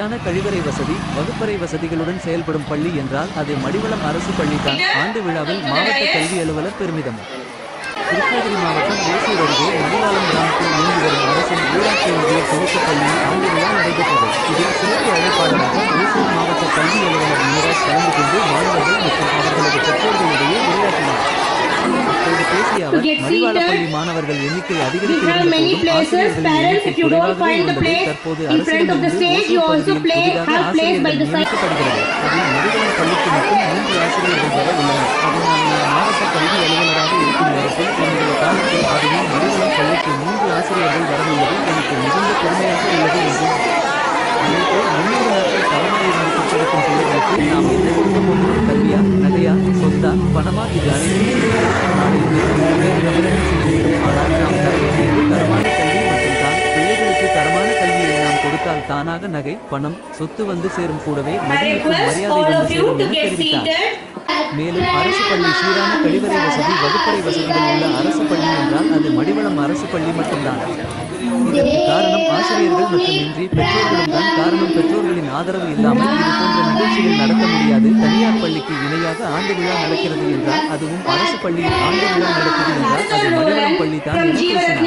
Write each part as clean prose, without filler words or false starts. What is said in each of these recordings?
சீரான கழிவறை வசதி, வகுப்பறை வசதிகளுடன் செயல்படும் பள்ளி என்றால் அது மடிவளம் அரசு பள்ளிதான். ஆண்டு விழாவில் மாவட்ட கல்வி அலுவலர் பெருமிதம். கிருஷ்ணகிரி மாவட்டம் ஓசூர் அருகே மடிவாளம் கிராமத்தில் இயங்கி வரும் அரசின் ஊராட்சி ஒன்றிய துவக்கப் பள்ளியில் ஆண்டு விழா நடைபெற்றது. இதில் சிறப்பு அழைப்பாளராக ஓசூர் மாவட்ட கல்வி அலுவலர் மீராஜ் கலந்து கொண்டு மாணவர்கள் மற்றும் அவர்களது பெற்றோர்களிடையே உரையாற்றினார். அப்போது பேசிய அவர், மடிவாளப்பள்ளி மாணவர்கள் எண்ணிக்கை அதிகரித்து இருந்தபோதும் ஆசிரியர்களின் எண்ணிக்கை குறைவாகவே இருந்தது. தற்போது அரசிடமிருந்து ஓசூர் பகுதியில் புதிதாக ஆசிரியர்கள் நியமிக்கப்படுகிறது. அதில் மடிவாளம் பள்ளிக்கு மட்டும் 3 ஆசிரியர்கள் வர உள்ளனர். அதனால் நான் மாவட்ட கல்வி அலுவலராக இருக்கும் நேரத்தில் என்னுடைய காலத்தில் அதுவும் மடிவளம் பள்ளிக்கு 3 ஆசிரியர்கள் வரவுள்ளது எனக்கு மிகுந்த பெருமையாக உள்ளது என்றும், அதேபோல் 300 நாட்கள் தலைமுறையிலிருந்து பெற்றெடுக்கும் பிள்ளைகளுக்கு நாம் என்ன கொடுக்க போகிறோம்? கல்வியா, நகையா, சொத்தா, பணமா? இது அனைத்தையும் நாளை கவனம் செய்கிறோம். ஆனால் நாம் தர வேண்டியது தரமான கல்வி மட்டும்தான். பிள்ளைகளுக்கு தரமான கல்வியை நாம் கொடுத்தால் தானாக நகை, பணம், சொத்து வந்து சேரும். கூடவே மதிப்புக்கும் மரியாதை வந்து சேரும் என தெரிவித்தார். மேலும் அரசு பள்ளி சீரான கழிவறை வசதி, வகுப்பறை வசதிகள் உள்ள அரசு பள்ளி என்றால் அது மடிவளம் அரசு பள்ளி மட்டும்தான். இதற்கு காரணம் ஆசிரியர்கள் மட்டுமின்றி பெற்றோர்களும் தான் காரணம். பெற்றோர்களின் ஆதரவு இல்லாமல் இது போன்ற நிகழ்ச்சிகள் நடத்த முடியாது. தனியார் பள்ளிக்கு இணையாக ஆண்டு விழா நடக்கிறது என்றால், அதுவும் அரசு பள்ளியில் ஆண்டு விழா நடக்குது என்றால் அது மடிவளம் பள்ளி தான் என பேசினார்.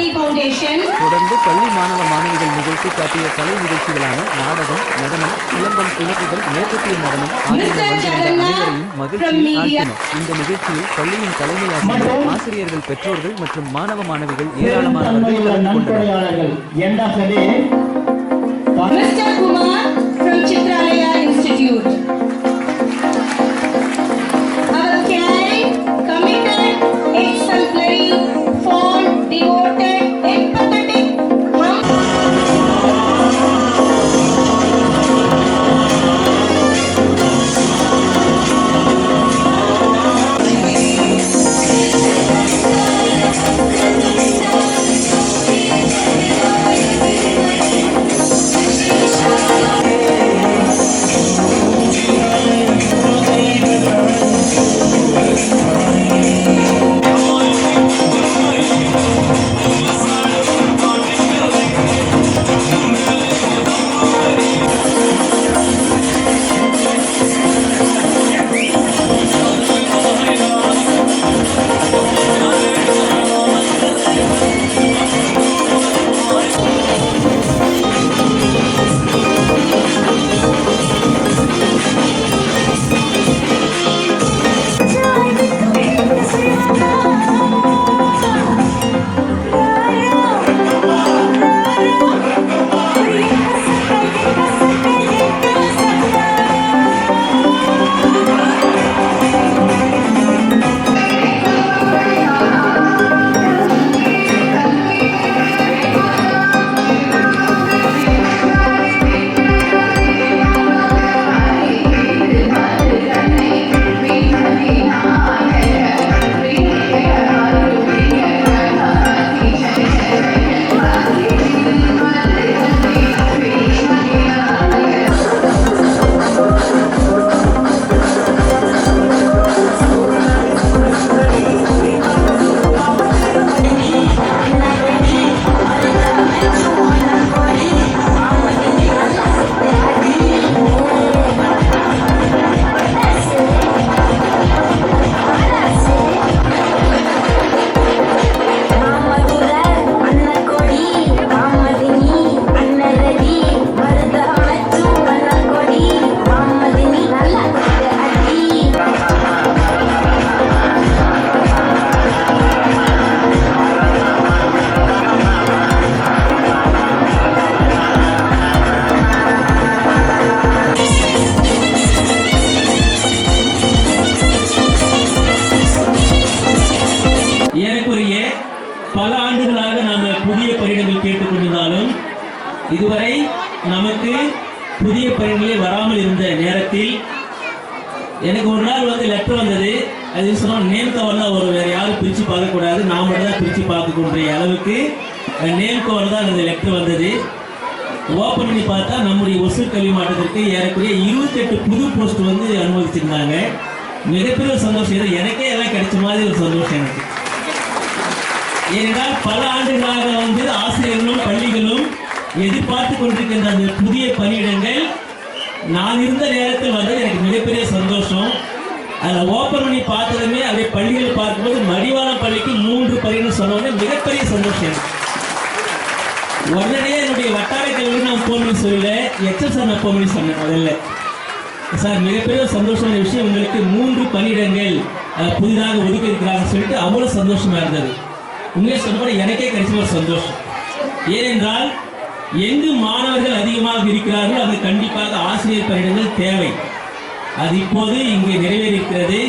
தொடர்ந்து பள்ளி மாணவ மாணவிகள் நிகழ்ச்சி காட்டிய கலை நிகழ்ச்சிகளான நாடகம், நடனம், சிலம்பம், துணுக்குகள், மேற்கத்திய நடனம் ஆகியன வந்திருந்த அனைவரையும் மகிழ்ச்சியில் ஆழ்த்தினர். இந்த நிகழ்ச்சியில் பள்ளியின் தலைமை ஆசிரியர், ஆசிரியர்கள், பெற்றோர்கள் மற்றும் மாணவ மாணவிகள் ஏராளமானவர்கள் கலந்து கொண்டனர். End of the day, Mr. Kumar from Chitralaya Institute. Our caring, committed, exemplary, fond, devoted, empathetic, பல ஆண்டுகளாக நாம் புதிய பரிணங்கள் கேட்டுக்கொண்டிருந்தாலும் இதுவரை நமக்கு புதிய பரிணங்களே வராமல் இருந்த நேரத்தில் எனக்கு ஒரு நாள் லெட்டர் வந்தது. அது சொன்னால் நேம் கவர் தான் வரும், வேறு யாரும் பிரித்து பார்க்கக்கூடாது, நான் மட்டும் தான் பிரித்து பார்க்கக்கூடிய அளவுக்கு நேம் கவர் தான் அந்த லெட்டர் வந்தது. ஓப்பன் பண்ணி பார்த்தா நம்முடைய ஒசூர் கல்வி மாவட்டத்திற்கு ஏறக்குறைய 28 புது போஸ்ட் அனுமதிச்சிருந்தாங்க. மிகப்பெரிய ஒரு சந்தோஷம், எனக்கே எல்லாம் கிடைச்ச மாதிரி ஒரு சந்தோஷம் எனக்கு. ஏனென்றால் பல ஆண்டுகளாக ஆசிரியர்களும் பள்ளிகளும் எதிர்பார்த்து கொண்டிருக்கின்ற அந்த புதிய பணியிடங்கள் நான் இருந்த நேரத்தில் வந்து எனக்கு மிகப்பெரிய சந்தோஷம். அதில் ஓப்பன் பண்ணி பார்த்ததுமே அப்படியே பள்ளிகள் பார்க்கும்போது மடிவாளம் பள்ளிக்கு 3 பரின்னு சொன்னோடனே மிகப்பெரிய சந்தோஷம் எனக்கு. உடனே என்னுடைய வட்டார கல்வி நான் ஃபோன் பண்ணி சொல்லல, எச்எஸ் சார் நான் ஃபோன் பண்ணி சொன்னேன். முதல்ல சார் மிகப்பெரிய சந்தோஷமான விஷயம், உங்களுக்கு 3 பணியிடங்கள் புதிதாக ஒதுக்கி இருக்கிறாங்கன்னு சொல்லிட்டு அவ்வளோ சந்தோஷமா இருந்தது. உண்மையை சொன்னபோது எனக்கே கிடைச்ச ஒரு சந்தோஷம். ஏனென்றால் எங்கு மாணவர்கள் அதிகமாக இருக்கிறார்கள் அது கண்டிப்பாக ஆசிரியர் பணியிடங்கள் தேவை. அது இப்போது இங்கே நிறைவேறியிருக்கிறது.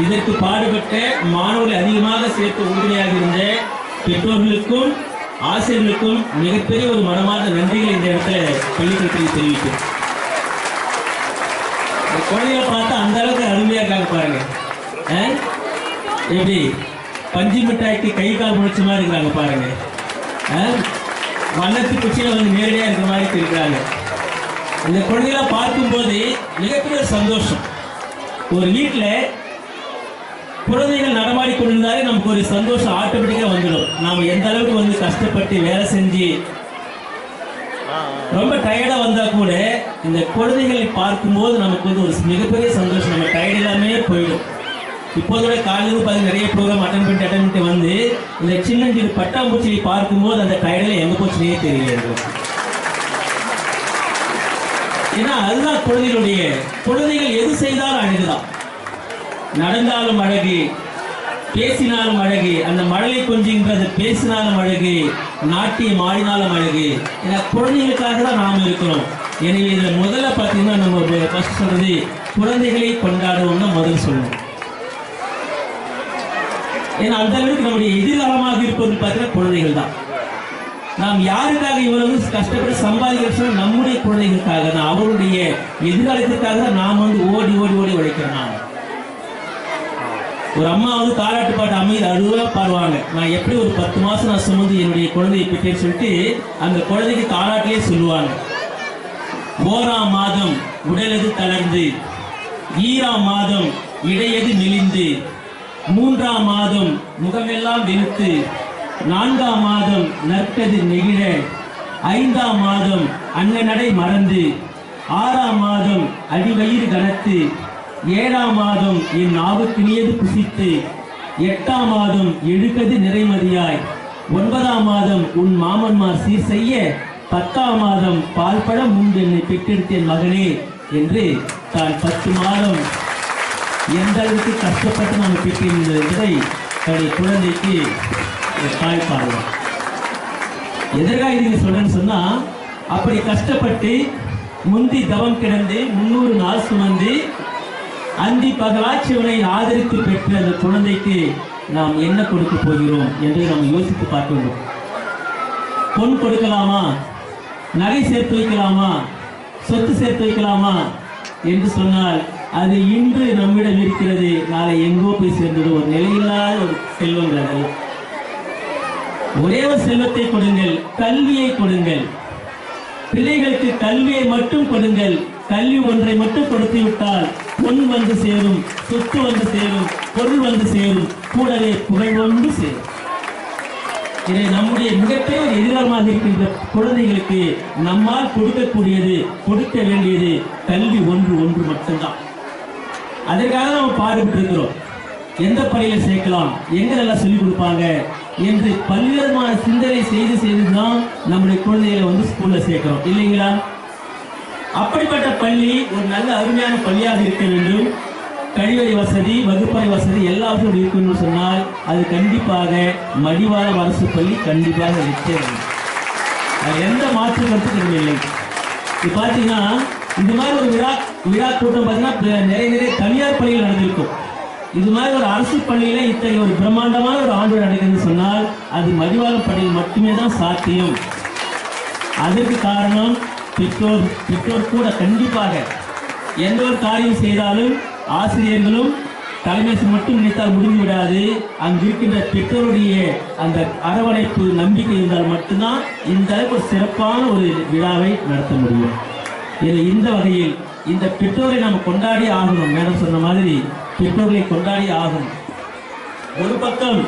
இதற்கு பாடுபட்ட மாணவர்கள் அதிகமாக சேர்த்து உறுதுணையாக இருந்த பெற்றோர்களுக்கும் ஆசிரியர்களுக்கும் மிகப்பெரிய ஒரு மனமார்ந்த நன்றிகளை இந்த இடத்துல பள்ளிக்கல்வித்துறை தெரிவிக்கும். குழந்தைகளை பார்த்தா அந்த அளவுக்கு அருமையா இருக்காங்க பாருங்க. எப்படி பஞ்சு மிட்டாய்க்கு கை கால் முளைச்ச மாதிரி இருக்கிறாங்க பாருங்க. வண்ணத்து குச்சியில வந்து நேரடியா இருக்கிற மாதிரி இருக்கிறாங்க. இந்த குழந்தைகளை பார்க்கும்போது மிகப்பெரிய சந்தோஷம். ஒரு வீட்டில் குழந்தைகள் நடமாடி கொண்டிருந்தாலே நமக்கு ஒரு சந்தோஷம் ஆட்டோமேட்டிக்காக வந்துடும். நாம் எந்த அளவுக்கு வந்து கஷ்டப்பட்டு வேலை செஞ்சு ரொம்ப டயர்டா வந்தா கூட இந்த குழந்தைகளை பார்க்கும்போது நமக்கு வந்து ஒரு மிகப்பெரிய சந்தோஷம். நம்ம டயர்ட் எல்லாமே போயிடும். இப்போதோட காலையில் பார்த்து நிறைய ப்ரோக்ராம் அட்டன் பண்ணிட்டு வந்து இந்த சின்ன சின்ன பட்டாம்பூச்சியை பார்க்கும்போது அந்த டயர்டில் எங்க போச்சுனே தெரியல. ஏன்னா அதுதான் குழந்தைகள் எது செய்தாலும் அழகுதான். நடந்தாலும் அழகு, பேசினாலும் அழகு, அந்த மழலை கொஞ்சின்றது பேசினாலும் அழகு, நாட்டியம் ஆடினாலும் அழகு. ஏன்னா குழந்தைகளுக்காக தான் நாம் இருக்கிறோம். எனவே இதில் முதல்ல பார்த்தீங்கன்னா நம்ம ஃபர்ஸ்ட் சொல்றது குழந்தைகளை கொண்டாடுவோம்னா முதல் சொல்லணும். ஏன்னா அந்த அளவுக்கு நம்முடைய எதிர்காலமாக இருப்பது பார்த்தீங்கன்னா குழந்தைகள் தான். நாம் யாருக்காக இவ்வளவு கஷ்டப்பட்டு சம்பாதிக்கிறோம்? நம்முடைய குழந்தைகளுக்காக தான், அவருடைய எதிர்காலத்திற்காக தான் நாம் வந்து ஓடி ஓடி ஓடி உழைக்கிறோம். ஒரு அம்மா வந்து தாலாட்டு பாட்டு அமைதி அழுவா பாடுவாங்க. நான் எப்படி ஒரு 10 மாசம் நான் சுமந்து என்னுடைய குழந்தையை பெற்றேன்னு சொல்லிட்டு அந்த குழந்தைக்கு தாலாட்டிலே சொல்லுவாங்க. 1ஆம் மாதம் உடலது தளர்ந்து, 2ஆம் மாதம் இடையது மெலிந்து, 3ஆம் மாதம் முகமெல்லாம் வெளுத்து, 4ஆம் மாதம் நற்கது நெகிழ, 5ஆம் மாதம் அன்னநடை மறந்து, 6ஆம் மாதம் அடிவயிறு கனத்து, 7ஆம் மாதம் என் நாவுக்கினியது புசித்து, 8ஆம் மாதம் எழுகது நிறைமதியாய், 9ஆம் மாதம் உன் மாமன்மார் சீர் செய்ய, 10ஆம் மாதம் பால்பழம் உண்டு என்னை பெற்றெடுத்தேன் மகனே என்று தான் 10 மாதம் எந்த அளவுக்கு கஷ்டப்பட்டு நாம் பெற்றிருந்தது என்பதை தன்னுடைய குழந்தைக்கு தாய் பாடுவார். எதற்காக இது சொல்றேன்னு சொன்னா, அப்படி கஷ்டப்பட்டு முந்தி தவம் கிடந்து 300 நாள் சுமந்து அந்தி பகலாட்சியவனை ஆதரித்து பெற்ற அந்த குழந்தைக்கு நாம் என்ன கொடுக்க போகிறோம் என்று நாம் யோசித்து பார்க்க வேண்டும். பொன் கொடுக்கலாமா, நகை சேர்த்து வைக்கலாமா, சொத்து சேர்த்து வைக்கலாமா என்று சொன்னால் அது இன்று நம்மிடம் இருக்கிறது, நாளை எங்கோ போய் சேர்ந்தது. ஒரு நிலையில்லாத ஒரு செல்வங்கள். ஒரே ஒரு செல்வத்தை கொடுங்கள், கல்வியை கொடுங்கள். பிள்ளைகளுக்கு கல்வியை மட்டும் கொடுங்கள். கல்வி ஒன்றை மட்டும் கொடுத்து விட்டால் பொன் வந்து சேரும், சொத்து வந்து சேரும், பொருள் வந்து சேரும், கூடவே புகழ் வந்து சேரும். இதை நம்முடைய மிகப்பெரிய ஒரு எதிர்காலமாக இருக்கின்ற குழந்தைகளுக்கு நம்மால் கொடுக்கக்கூடியது, கொடுக்க வேண்டியது கல்வி ஒன்று மட்டும்தான். அதற்காக நம்ம பாடுபட்டு இருக்கிறோம். எந்த பள்ளியில் சேர்க்கலாம், எங்க நல்லா சொல்லிக் கொடுப்பாங்க என்று பல்வேறுமான சிந்தனை செய்துதான் நம்முடைய குழந்தைகளை வந்து ஸ்கூல்ல சேர்க்கிறோம் இல்லைங்களா? அப்படிப்பட்ட பள்ளி ஒரு நல்ல அருமையான பள்ளியாக இருக்க வேண்டும். கழிவறை வசதி, வகுப்பறை வசதி எல்லாவற்றும் இருக்கணும்னு சொன்னால் அது கண்டிப்பாக மடிவாளம் அரசு பள்ளி கண்டிப்பாக இருக்க வேண்டும். அது எந்த மாற்று கருத்துக்கும் இல்லை. இது பார்த்தீங்கன்னா இந்த மாதிரி ஒரு விழா கூட்டம் பார்த்தீங்கன்னா நிறைய தனியார் பள்ளிகள் நடந்திருக்கும். இது மாதிரி ஒரு அரசு பள்ளியில இத்தகைய ஒரு பிரம்மாண்டமான ஒரு ஆண்டு நடக்குதுன்னு சொன்னால் அது மடிவாளம் பள்ளியில் மட்டுமே தான் சாத்தியம். அதற்கு காரணம் பெற்றோர் கூட கண்டிப்பாக எந்த ஒரு காரியம் செய்தாலும் ஆசிரியர்களும் தலைமை மட்டும் நினைத்தால் முடிந்து விடாது. அங்கு இருக்கின்ற பெற்றோருடைய அந்த அரவணைப்பு, நம்பிக்கை இருந்தால் மட்டும்தான் இந்த ஒரு சிறப்பான ஒரு விழாவை நடத்த முடியும். இந்த வகையில் இந்த பெற்றோரை நாம் கொண்டாடி ஆகணும். மேடம் சொன்ன மாதிரி பெற்றோர்களை கொண்டாடி ஆகணும். ஒரு பக்கம்